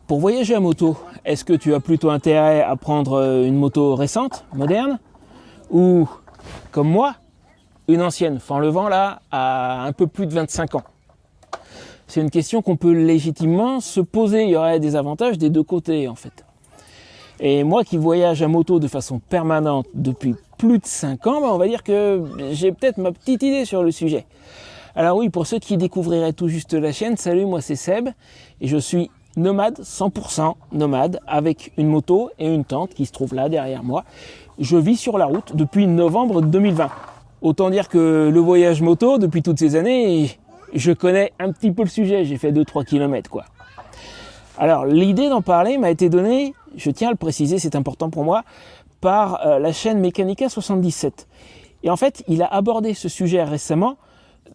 Pour voyager à moto, est-ce que tu as plutôt intérêt à prendre une moto récente, moderne, ou, comme moi, une ancienne, Fanlevent là, à un peu plus de 25 ans? C'est une question qu'on peut légitimement se poser. Il y aurait des avantages des deux côtés, en fait. Et moi qui voyage à moto de façon permanente depuis plus de 5 ans, on va dire que j'ai peut-être ma petite idée sur le sujet. Alors oui, pour ceux qui découvriraient tout juste la chaîne, salut, moi c'est Seb, et je suis nomade, 100% nomade, avec une moto et une tente qui se trouve là derrière moi. Je vis sur la route depuis novembre 2020. Autant dire que le voyage moto, depuis toutes ces années, je connais un petit peu le sujet, j'ai fait 2-3 km quoi. Alors l'idée d'en parler m'a été donnée, je tiens à le préciser, c'est important pour moi, par la chaîne Mechanica 77. Et en fait, il a abordé ce sujet récemment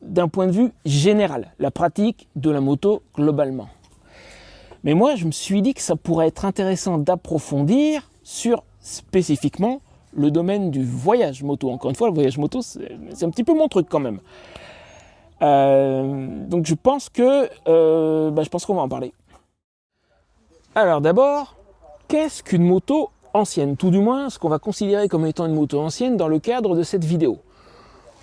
d'un point de vue général, la pratique de la moto globalement. Mais moi, je me suis dit que ça pourrait être intéressant d'approfondir sur spécifiquement le domaine du voyage moto. Encore une fois, le voyage moto, c'est un petit peu mon truc quand même. Donc je pense qu'on va en parler. Alors d'abord, qu'est-ce qu'une moto ancienne? Tout du moins, ce qu'on va considérer comme étant une moto ancienne dans le cadre de cette vidéo.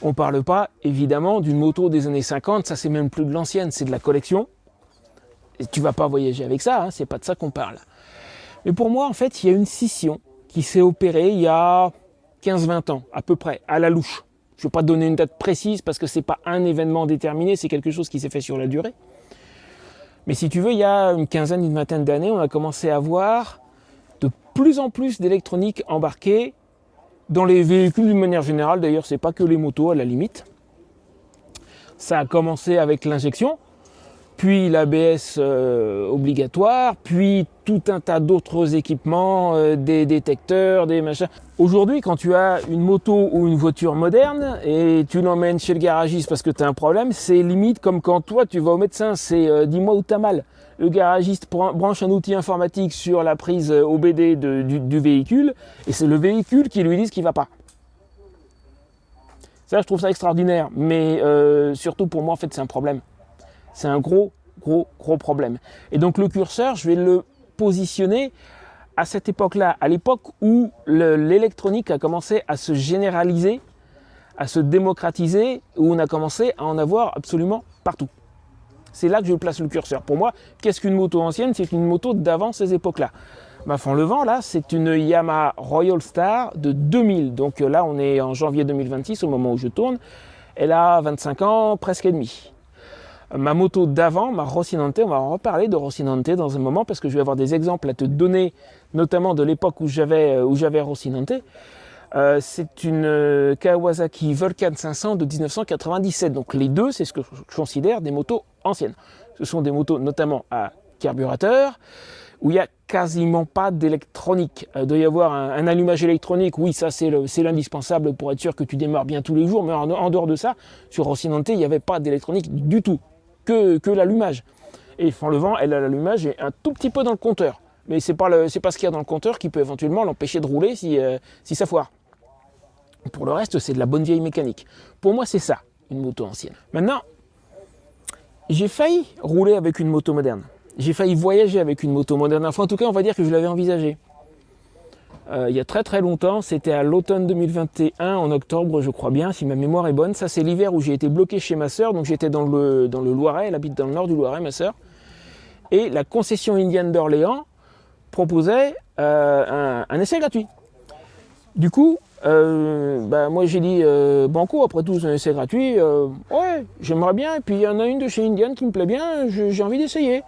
On ne parle pas, évidemment, d'une moto des années 50, ça c'est même plus de l'ancienne, c'est de la collection. Et tu ne vas pas voyager avec ça, c'est pas de ça qu'on parle. Mais pour moi, en fait, il y a une scission qui s'est opérée il y a 15-20 ans, à peu près, à la louche. Je ne vais pas te donner une date précise parce que ce n'est pas un événement déterminé, c'est quelque chose qui s'est fait sur la durée. Mais si tu veux, il y a une quinzaine, une vingtaine d'années, on a commencé à voir de plus en plus d'électronique embarquée dans les véhicules d'une manière générale. D'ailleurs, ce n'est pas que les motos à la limite. Ça a commencé avec l'injection, puis l'ABS obligatoire, puis tout un tas d'autres équipements, des détecteurs, des machins. Aujourd'hui, quand tu as une moto ou une voiture moderne et tu l'emmènes chez le garagiste parce que tu as un problème, c'est limite comme quand toi tu vas au médecin, c'est dis-moi où tu as mal. Le garagiste branche un outil informatique sur la prise OBD du véhicule et c'est le véhicule qui lui dit ce qui ne va pas. Ça, je trouve ça extraordinaire, mais surtout pour moi, en fait, c'est un problème. C'est un gros problème. Et donc le curseur, je vais le positionner à cette époque-là, à l'époque où l'électronique a commencé à se généraliser, à se démocratiser, où on a commencé à en avoir absolument partout. C'est là que je place le curseur. Pour moi, qu'est-ce qu'une moto ancienne? C'est une moto d'avant ces époques-là. Ma Fanlevent, là, c'est une Yamaha Royal Star de 2000. Donc là, on est en janvier 2026, au moment où je tourne. Elle a 25 ans, presque et demi. Ma moto d'avant, ma Rocinante, on va en reparler de Rocinante dans un moment parce que je vais avoir des exemples à te donner, notamment de l'époque où j'avais Rocinante. C'est une Kawasaki Vulcan 500 de 1997. Donc les deux, c'est ce que je considère des motos anciennes. Ce sont des motos notamment à carburateur, où il n'y a quasiment pas d'électronique. Il doit y avoir un allumage électronique, oui, ça c'est l'indispensable pour être sûr que tu démarres bien tous les jours, mais en dehors de ça, sur Rocinante, il n'y avait pas d'électronique du tout, que l'allumage. Et Fanlevent, elle a l'allumage et un tout petit peu dans le compteur. Mais c'est pas ce qu'il y a dans le compteur qui peut éventuellement l'empêcher de rouler si ça foire. Pour le reste, c'est de la bonne vieille mécanique. Pour moi, c'est ça, une moto ancienne. Maintenant, j'ai failli rouler avec une moto moderne. J'ai failli voyager avec une moto moderne. Enfin, en tout cas, on va dire que je l'avais envisagé. Il y a très longtemps, c'était à l'automne 2021, en octobre, je crois bien, si ma mémoire est bonne. Ça, c'est l'hiver où j'ai été bloqué chez ma sœur. Donc, j'étais dans le Loiret. Elle habite dans le nord du Loiret, ma sœur. Et la concession indienne d'Orléans proposait un essai gratuit. Du coup, moi j'ai dit banco, après tout c'est un essai gratuit, ouais, j'aimerais bien, et puis il y en a une de chez Indian qui me plaît bien, j'ai envie d'essayer.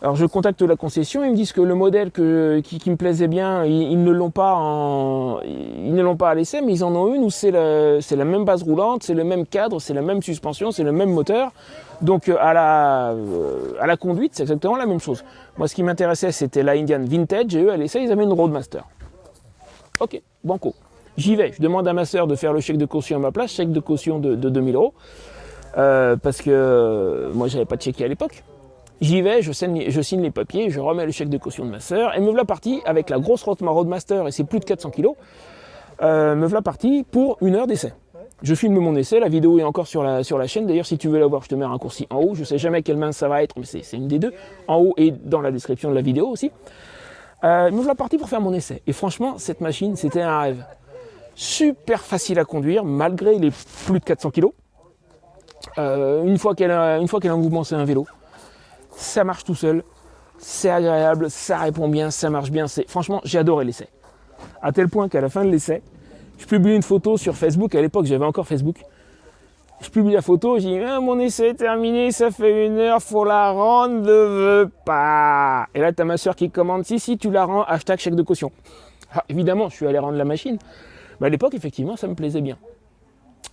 Alors je contacte la concession, ils me disent que le modèle qui me plaisait bien, ils ne l'ont pas à l'essai, mais ils en ont une où c'est la même base roulante, c'est le même cadre, c'est la même suspension, c'est le même moteur. Donc à la conduite, c'est exactement la même chose. Moi ce qui m'intéressait, c'était la Indian Vintage, et eux à l'essai, ils avaient une Roadmaster. Ok, banco. J'y vais, je demande à ma sœur de faire le chèque de caution à ma place, chèque de caution de 2000 €, parce que moi j'avais pas de chéquier à l'époque. J'y vais, je signe les papiers, je remets le chèque de caution de ma sœur, et me voilà parti avec la grosse Roadmaster, et c'est plus de 400 kg, me voilà parti pour 1 heure d'essai. Je filme mon essai, la vidéo est encore sur la chaîne. D'ailleurs, si tu veux la voir, je te mets un raccourci en haut. Je ne sais jamais quelle main ça va être, mais c'est une des deux. En haut et dans la description de la vidéo aussi. Me voilà parti pour faire mon essai. Et franchement, cette machine, c'était un rêve. Super facile à conduire, malgré les plus de 400 kg. Une fois qu'elle est en mouvement, c'est un vélo. Ça marche tout seul. C'est agréable, ça répond bien, ça marche bien. Franchement, j'ai adoré l'essai. À tel point qu'à la fin de l'essai, je publie une photo sur Facebook. À l'époque, j'avais encore Facebook. Je publie la photo, je dis mon essai est terminé, ça fait 1 heure, faut la rendre, ne veux pas. Et là, tu as ma soeur qui commande si, tu la rends, hashtag chèque de caution. Ah, évidemment, je suis allé rendre la machine. Mais à l'époque, effectivement, ça me plaisait bien.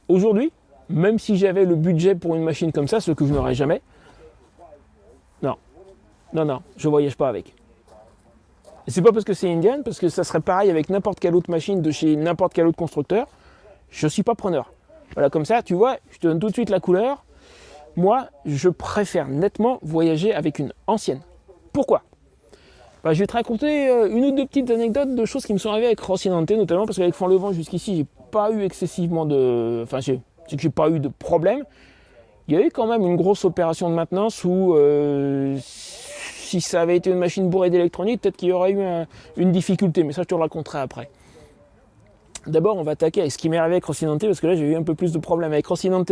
Aujourd'hui, même si j'avais le budget pour une machine comme ça, ce que je n'aurais jamais, non, je voyage pas avec. Et c'est pas parce que c'est Indian, parce que ça serait pareil avec n'importe quelle autre machine de chez n'importe quel autre constructeur. Je suis pas preneur. Voilà, comme ça, tu vois, je te donne tout de suite la couleur. Moi, je préfère nettement voyager avec une ancienne. Pourquoi ? Je vais te raconter une ou deux petites anecdotes de choses qui me sont arrivées avec Rocinante, notamment parce qu'avec Font-le-Vent jusqu'ici, j'ai pas eu excessivement de... Enfin, c'est que j'ai pas eu de problème. Il y a eu quand même une grosse opération de maintenance où... si ça avait été une machine bourrée d'électronique, peut-être qu'il y aurait eu une difficulté, mais ça je te le raconterai après. D'abord, on va attaquer avec ce qui m'est arrivé avec Rocinante, parce que là j'ai eu un peu plus de problèmes avec Rocinante.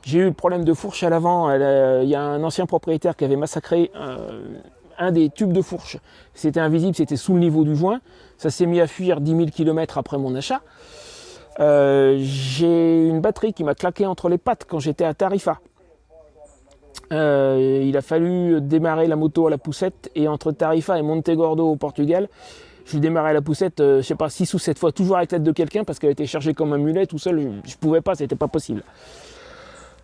J'ai eu le problème de fourche à l'avant. Il y a un ancien propriétaire qui avait massacré un des tubes de fourche. C'était invisible, c'était sous le niveau du joint. Ça s'est mis à fuir 10 000 km après mon achat. J'ai une batterie qui m'a claqué entre les pattes quand j'étais à Tarifa. Il a fallu démarrer la moto à la poussette, et entre Tarifa et Montegordo au Portugal, j'ai démarré à la poussette, je sais pas, 6 ou 7 fois, toujours avec l'aide de quelqu'un, parce qu'elle était chargée comme un mulet, tout seul, je pouvais pas, c'était pas possible.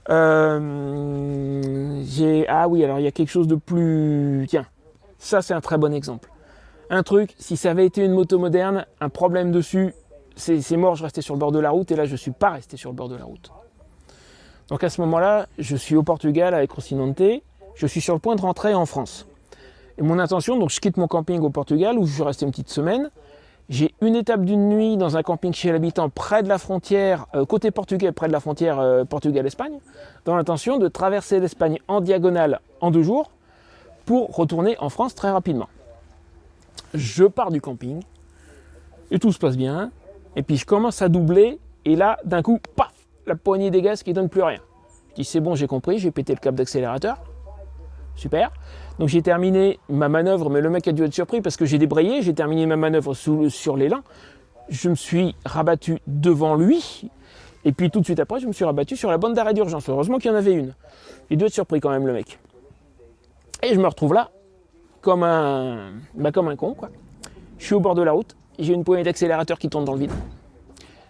Ah oui, alors il y a quelque chose de plus... Tiens, ça c'est un très bon exemple. Un truc, si ça avait été une moto moderne, un problème dessus, c'est mort, je restais sur le bord de la route, et là je suis pas resté sur le bord de la route. Donc à ce moment-là, je suis au Portugal avec Rocinante, je suis sur le point de rentrer en France. Et mon intention, donc je quitte mon camping au Portugal où je suis resté une petite semaine. J'ai une étape d'une nuit dans un camping chez l'habitant près de la frontière, côté portugais, près de la frontière Portugal-Espagne, dans l'intention de traverser l'Espagne en diagonale en 2 jours pour retourner en France très rapidement. Je pars du camping et tout se passe bien. Et puis je commence à doubler et là, d'un coup, paf, la poignée des gaz qui ne donne plus rien. Je dis c'est bon, j'ai compris, j'ai pété le câble d'accélérateur. Super. Donc j'ai terminé ma manœuvre, mais le mec a dû être surpris parce que j'ai débrayé, j'ai terminé ma manœuvre sur l'élan. Je me suis rabattu devant lui. Et puis tout de suite après, je me suis rabattu sur la bande d'arrêt d'urgence. Heureusement qu'il y en avait une. Il doit être surpris quand même, le mec. Et je me retrouve là, comme un con, quoi. Je suis au bord de la route, j'ai une poignée d'accélérateur qui tourne dans le vide.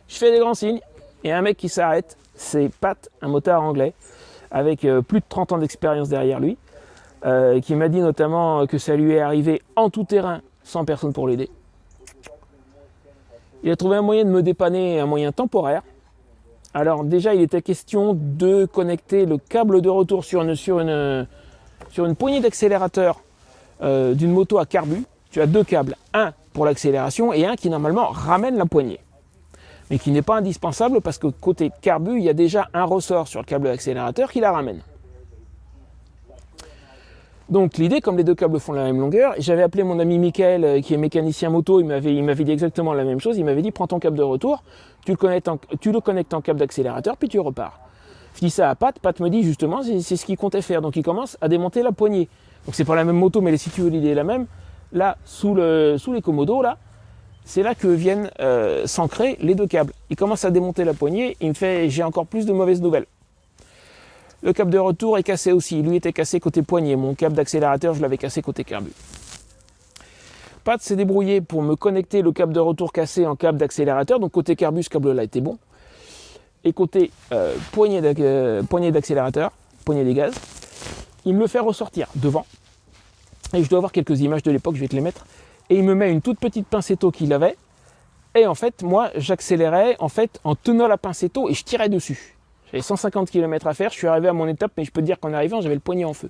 Je fais des grands signes, et un mec qui s'arrête, c'est Pat, un motard anglais, avec plus de 30 ans d'expérience derrière lui, qui m'a dit notamment que ça lui est arrivé en tout terrain, sans personne pour l'aider. Il a trouvé un moyen de me dépanner, un moyen temporaire. Alors déjà, il était question de connecter le câble de retour sur une poignée d'accélérateur d'une moto à carbu. Tu as 2 câbles, un pour l'accélération et un qui normalement ramène la poignée. Mais qui n'est pas indispensable parce que côté carbu, il y a déjà un ressort sur le câble d'accélérateur qui la ramène. Donc l'idée, comme les 2 câbles font la même longueur, j'avais appelé mon ami Michael qui est mécanicien moto, il m'avait dit exactement la même chose, il m'avait dit prends ton câble de retour, tu le connectes en câble d'accélérateur, puis tu repars. Je dis ça à Pat me dit justement c'est ce qu'il comptait faire, donc il commence à démonter la poignée. Donc c'est pas la même moto, mais si tu veux l'idée est la même, là sous les commodos, là, c'est là que viennent s'ancrer les 2 câbles. Il commence à démonter la poignée, il me fait j'ai encore plus de mauvaises nouvelles. Le câble de retour est cassé aussi. Lui était cassé côté poignée. Mon câble d'accélérateur, je l'avais cassé côté carbu. Pat s'est débrouillé pour me connecter le câble de retour cassé en câble d'accélérateur. Donc côté carbu, ce câble-là était bon. Et côté poignée d'accélérateur, poignée des gaz, il me le fait ressortir devant. Et je dois avoir quelques images de l'époque, je vais te les mettre. Et il me met une toute petite pincetto qu'il avait. Et en fait, moi, j'accélérais en tenant la pincetto et je tirais dessus. J'avais 150 km à faire, je suis arrivé à mon étape, mais je peux te dire qu'en arrivant, j'avais le poignet en feu.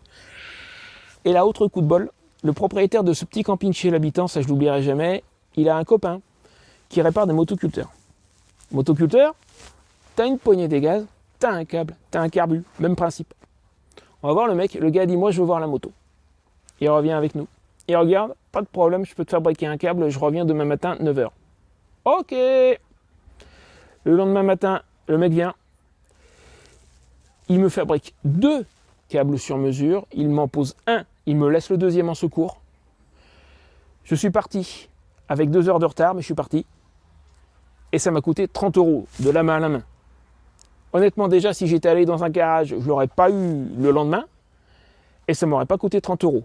Et là, autre coup de bol, le propriétaire de ce petit camping chez l'habitant, ça je l'oublierai jamais, il a un copain qui répare des motoculteurs. Motoculteurs, tu as une poignée des gaz, tu as un câble, tu as un carbu, même principe. On va voir le mec, le gars dit moi je veux voir la moto. Il revient avec nous. Il regarde, pas de problème, je peux te fabriquer un câble, je reviens demain matin 9h. Ok. Le lendemain matin, le mec vient, il me fabrique 2 câbles sur mesure, il m'en pose un, il me laisse le deuxième en secours. Je suis parti avec 2 heures de retard, mais je suis parti. Et ça m'a coûté 30 € de la main à la main. Honnêtement, déjà, si j'étais allé dans un garage, je ne l'aurais pas eu le lendemain et ça ne m'aurait pas coûté 30 €.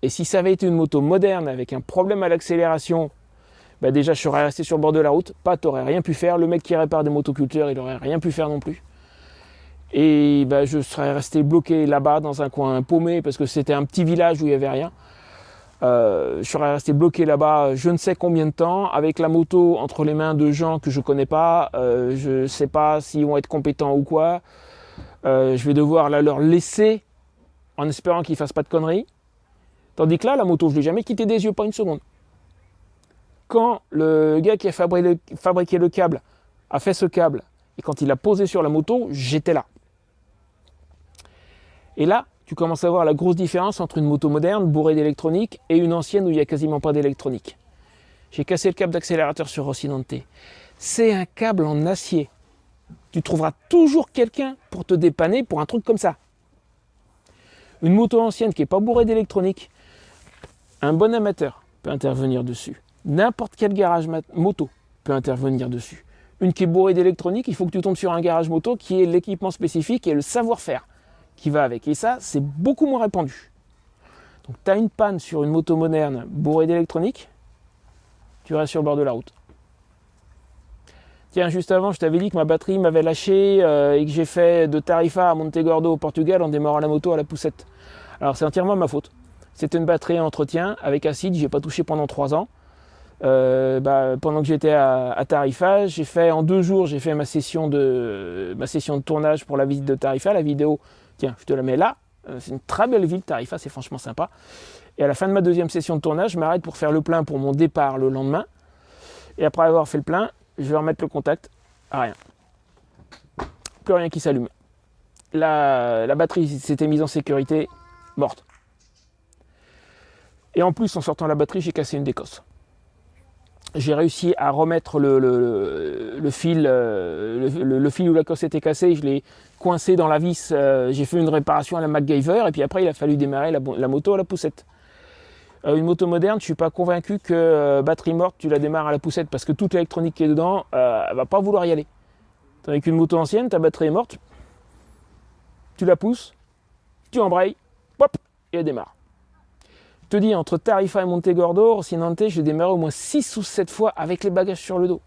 Et si ça avait été une moto moderne avec un problème à l'accélération, bah déjà, je serais resté sur le bord de la route. Pas, tu n'aurais rien pu faire. Le mec qui répare des motoculteurs, il n'aurait rien pu faire non plus. Et bah, je serais resté bloqué là-bas dans un coin paumé parce que c'était un petit village où il n'y avait rien. Je serais resté bloqué là-bas je ne sais combien de temps avec la moto entre les mains de gens que je connais pas. Je ne sais pas s'ils vont être compétents ou quoi. Je vais devoir leur laisser en espérant qu'ils ne fassent pas de conneries. Tandis que là, la moto, je ne l'ai jamais quitté des yeux, pas une seconde. Quand le gars qui a fabriqué le câble a fait ce câble et quand il a posé sur la moto, j'étais là. Et là, tu commences à voir la grosse différence entre une moto moderne bourrée d'électronique et une ancienne où il n'y a quasiment pas d'électronique. J'ai cassé le câble d'accélérateur sur Rocinante. C'est un câble en acier. Tu trouveras toujours quelqu'un pour te dépanner pour un truc comme ça. Une moto ancienne qui n'est pas bourrée d'électronique, un bon amateur peut intervenir dessus. N'importe quel garage moto peut intervenir dessus. Une qui est bourrée d'électronique, il faut que tu tombes sur un garage moto qui ait l'équipement spécifique et le savoir-faire qui va avec. Et ça, c'est beaucoup moins répandu. Donc, tu as une panne sur une moto moderne bourrée d'électronique, tu restes sur le bord de la route. Tiens, juste avant, je t'avais dit que ma batterie m'avait lâché et que j'ai fait de Tarifa à Montegordo au Portugal en démarrant la moto à la poussette. Alors, c'est entièrement ma faute. C'était une batterie à entretien avec acide, j'ai pas touché pendant 3 ans. Pendant que j'étais à Tarifa, j'ai fait en 2 jours, j'ai fait ma session de tournage pour la visite de Tarifa, la vidéo. Tiens, je te la mets là. C'est une très belle ville, Tarifa, c'est franchement sympa. Et à la fin de ma deuxième session de tournage, je m'arrête pour faire le plein pour mon départ le lendemain. Et après avoir fait le plein, je vais remettre le contact. Rien. Plus rien qui s'allume. La batterie s'était mise en sécurité, morte. Et en plus, en sortant la batterie, j'ai cassé une décosse. J'ai réussi à remettre le fil où la cosse était cassée, je l'ai coincé dans la vis, j'ai fait une réparation à la MacGyver et puis après il a fallu démarrer la moto à la poussette. Une moto moderne, je ne suis pas convaincu que batterie morte, tu la démarres à la poussette parce que toute l'électronique qui est dedans, elle ne va pas vouloir y aller. Tandis qu'une moto ancienne, ta batterie est morte, tu la pousses, tu embrayes, hop, et elle démarre. Je te dis, entre Tarifa et Montegordo, Rocinante, je l'ai démarré au moins 6 ou 7 fois avec les bagages sur le dos.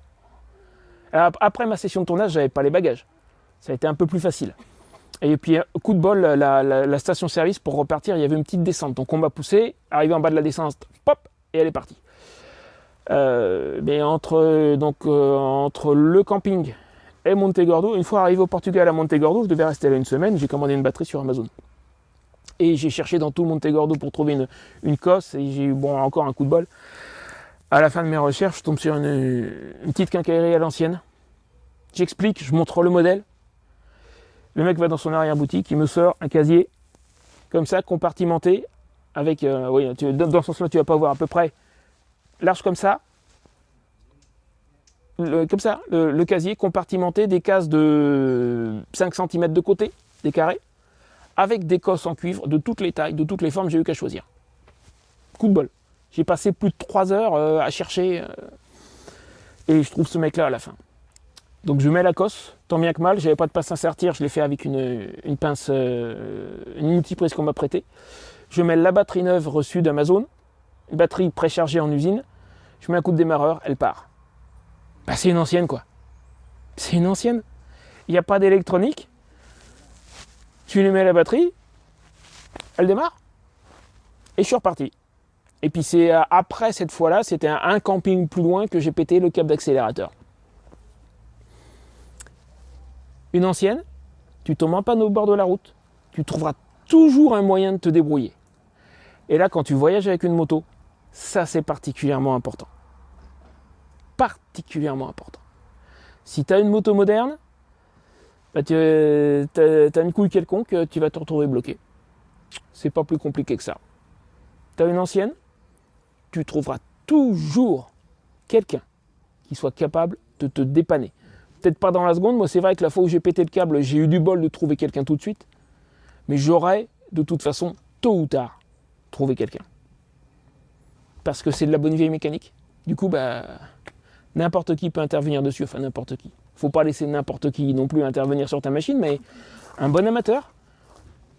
Alors, après ma session de tournage, je n'avais pas les bagages. Ça a été un peu plus facile. Et puis, coup de bol, la station-service, pour repartir, il y avait une petite descente. Donc, on m'a poussé, arrivé en bas de la descente, pop, et elle est partie. Mais entre le camping et Montegordo, une fois arrivé au Portugal à Montegordo, je devais rester là une semaine, j'ai commandé une batterie sur Amazon. Et j'ai cherché dans tout Montegordo pour trouver une cosse, et j'ai eu encore un coup de bol. À la fin de mes recherches, je tombe sur une petite quincaillerie à l'ancienne. J'explique, je montre le modèle. Le mec va dans son arrière-boutique, il me sort un casier, comme ça, compartimenté, avec, dans ce sens-là, tu vas pas voir à peu près large comme ça. Le casier compartimenté, des cases de 5 cm de côté, des carrés, avec des cosses en cuivre de toutes les tailles, de toutes les formes, j'ai eu qu'à choisir. Coup de bol. J'ai passé plus de 3 heures à chercher et je trouve ce mec-là à la fin. Donc je mets la cosse, tant bien que mal, j'avais pas de pince à sertir, je l'ai fait avec une pince, une multiprise qu'on m'a prêtée. Je mets la batterie neuve reçue d'Amazon, une batterie préchargée en usine, je mets un coup de démarreur, elle part. Bah, c'est une ancienne quoi. C'est une ancienne. Il n'y a pas d'électronique. Tu lui mets la batterie, elle démarre, et je suis reparti. Et puis c'est après cette fois-là, c'était un camping plus loin que j'ai pété le câble d'accélérateur. Une ancienne, tu tombes en panne au bord de la route, tu trouveras toujours un moyen de te débrouiller. Et là, quand tu voyages avec une moto, ça c'est particulièrement important. Particulièrement important. Si tu as une moto moderne, bah, t'as une couille quelconque, tu vas te retrouver bloqué. C'est pas plus compliqué que ça. T'as une ancienne, tu trouveras toujours quelqu'un qui soit capable de te dépanner. Peut-être pas dans la seconde, moi c'est vrai que la fois où j'ai pété le câble, j'ai eu du bol de trouver quelqu'un tout de suite, mais j'aurais de toute façon, tôt ou tard, trouvé quelqu'un. Parce que c'est de la bonne vieille mécanique. Du coup, bah, n'importe qui peut intervenir dessus, enfin n'importe qui. Faut pas laisser n'importe qui non plus intervenir sur ta machine, mais un bon amateur.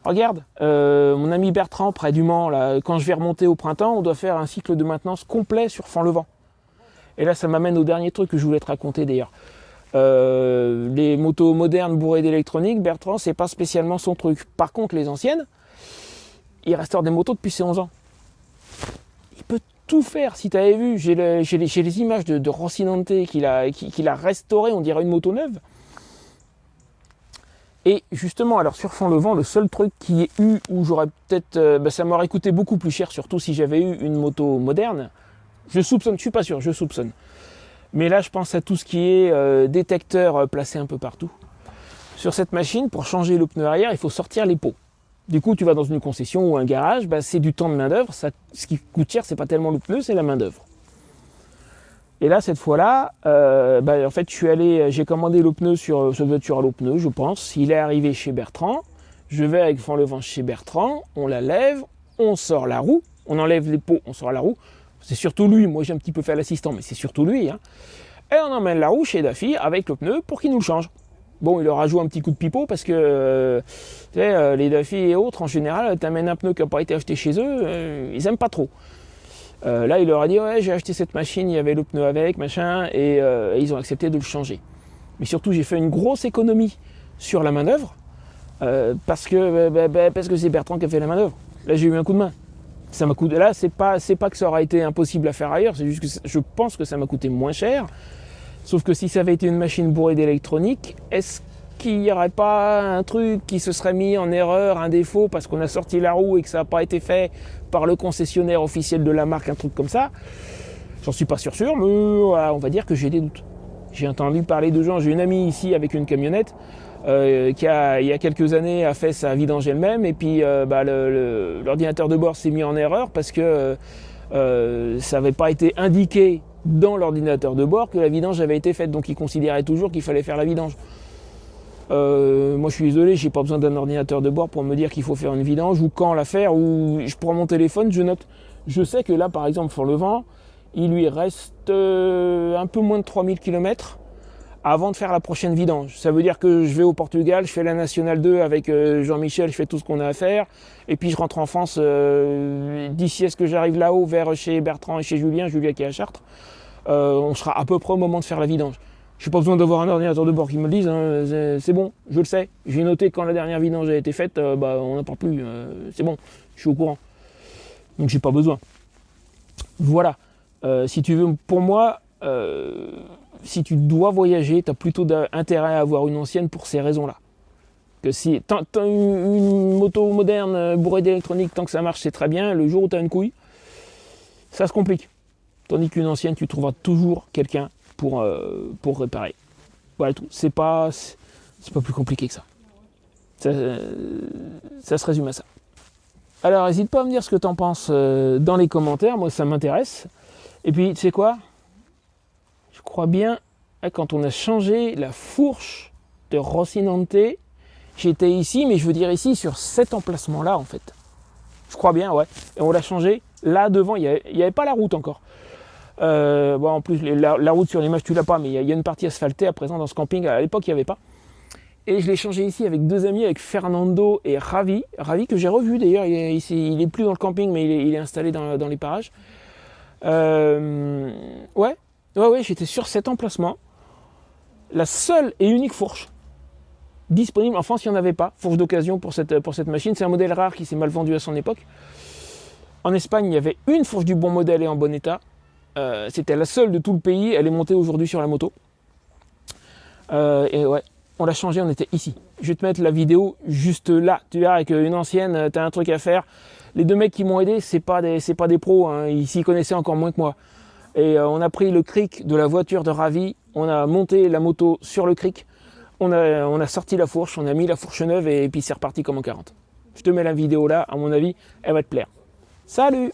Regarde, mon ami Bertrand, près du Mans, là, quand je vais remonter au printemps, on doit faire un cycle de maintenance complet sur Fend-le-Vent. Et là, ça m'amène au dernier truc que je voulais te raconter d'ailleurs. Les motos modernes bourrées d'électronique, Bertrand, c'est pas spécialement son truc. Par contre, les anciennes, il restaure des motos depuis ses 11 ans. Il peut tout faire. Si tu avais vu, j'ai les images de Rocinante qu'il a restauré, on dirait une moto neuve. Et justement, alors sur Fend-le-Vent, le seul truc qui est eu où j'aurais peut-être, ça m'aurait coûté beaucoup plus cher, surtout si j'avais eu une moto moderne. Je soupçonne, je suis pas sûr, je soupçonne. Mais là, je pense à tout ce qui est détecteur placé un peu partout. Sur cette machine, pour changer le pneu arrière, il faut sortir les pots. Du coup, tu vas dans une concession ou un garage, bah, c'est du temps de main d'œuvre. Ce qui coûte cher, c'est pas tellement le pneu, c'est la main d'œuvre. Et là, cette fois-là, en fait, j'ai commandé le pneu sur Allo Pneu, je pense. Il est arrivé chez Bertrand. Je vais avec Fend-le-Vent chez Bertrand. On la lève, on sort la roue, on enlève les pots, on sort la roue. C'est surtout lui. Moi, j'ai un petit peu fait l'assistant, mais c'est surtout lui. Hein. Et on emmène la roue chez Daffy avec le pneu pour qu'il nous le change. Bon, il leur a joué un petit coup de pipeau parce que les Daffy et autres, en général, t'amènes un pneu qui n'a pas été acheté chez eux, ils aiment pas trop. Là, il leur a dit, ouais, j'ai acheté cette machine, il y avait le pneu avec, machin, et ils ont accepté de le changer. Mais surtout, j'ai fait une grosse économie sur la manœuvre, parce que c'est Bertrand qui a fait la manœuvre. Là, j'ai eu un coup de main. Ça m'a coûté. Là, c'est pas que ça aurait été impossible à faire ailleurs, c'est juste que je pense que ça m'a coûté moins cher. Sauf que si ça avait été une machine bourrée d'électronique, est-ce qu'il n'y aurait pas un truc qui se serait mis en erreur, un défaut, parce qu'on a sorti la roue et que ça n'a pas été fait par le concessionnaire officiel de la marque, un truc comme ça? J'en suis pas sûr, mais voilà, on va dire que j'ai des doutes. J'ai entendu parler de gens, j'ai une amie ici avec une camionnette qui il y a quelques années a fait sa vidange elle-même, et puis l'ordinateur de bord s'est mis en erreur parce que ça n'avait pas été indiqué dans l'ordinateur de bord que la vidange avait été faite, donc il considérait toujours qu'il fallait faire la vidange. Moi je suis désolé, j'ai pas besoin d'un ordinateur de bord pour me dire qu'il faut faire une vidange ou quand la faire, ou je prends mon téléphone, je note. Je sais que là par exemple Fend-le-Vent, il lui reste un peu moins de 3000 km avant de faire la prochaine vidange. Ça veut dire que je vais au Portugal, je fais la Nationale 2 avec Jean-Michel, je fais tout ce qu'on a à faire, et puis je rentre en France d'ici à ce que j'arrive là-haut vers chez Bertrand et chez Julien qui est à Chartres. On sera à peu près au moment de faire la vidange. Je n'ai pas besoin d'avoir un ordinateur de bord qui me le dise, hein, c'est bon, je le sais. J'ai noté quand la dernière vidange a été faite, on n'en parle plus, c'est bon, je suis au courant. Donc j'ai pas besoin. Voilà, si tu veux, pour moi, si tu dois voyager, tu as plutôt intérêt à avoir une ancienne pour ces raisons-là. Que si t'as une moto moderne bourrée d'électronique, tant que ça marche, c'est très bien. Le jour où tu as une couille, ça se complique. Tandis qu'une ancienne, tu trouveras toujours quelqu'un pour réparer. Voilà tout. C'est pas plus compliqué que ça. Ça se résume à ça. Alors, n'hésite pas à me dire ce que tu en penses dans les commentaires. Moi, ça m'intéresse. Et puis, tu sais quoi ? Je crois bien, quand on a changé la fourche de Rocinante, j'étais ici, mais je veux dire ici, sur cet emplacement-là, en fait. Je crois bien, ouais. Et on l'a changé là devant. Il n'y avait pas la route encore. En plus, la route sur l'image, tu l'as pas, mais il y a une partie asphaltée à présent dans ce camping. À l'époque, il n'y avait pas. Et je l'ai changé ici avec deux amis, avec Fernando et Ravi. Ravi que j'ai revu d'ailleurs. Il est plus dans le camping, mais il est installé dans les parages. Ouais, j'étais sur cet emplacement. La seule et unique fourche disponible. En France, il n'y en avait pas. Fourche d'occasion pour cette machine. C'est un modèle rare qui s'est mal vendu à son époque. En Espagne, il y avait une fourche du bon modèle et en bon état. C'était la seule de tout le pays. Elle est montée aujourd'hui sur la moto. Et ouais, on l'a changé, on était ici. Je vais te mettre la vidéo juste là. Tu verras, avec une ancienne, tu as un truc à faire. Les deux mecs qui m'ont aidé, c'est pas des pros. Hein. Ils s'y connaissaient encore moins que moi. Et on a pris le cric de la voiture de Ravi. On a monté la moto sur le cric. on a sorti la fourche, on a mis la fourche neuve et puis c'est reparti comme en 40. Je te mets la vidéo là, à mon avis, elle va te plaire. Salut!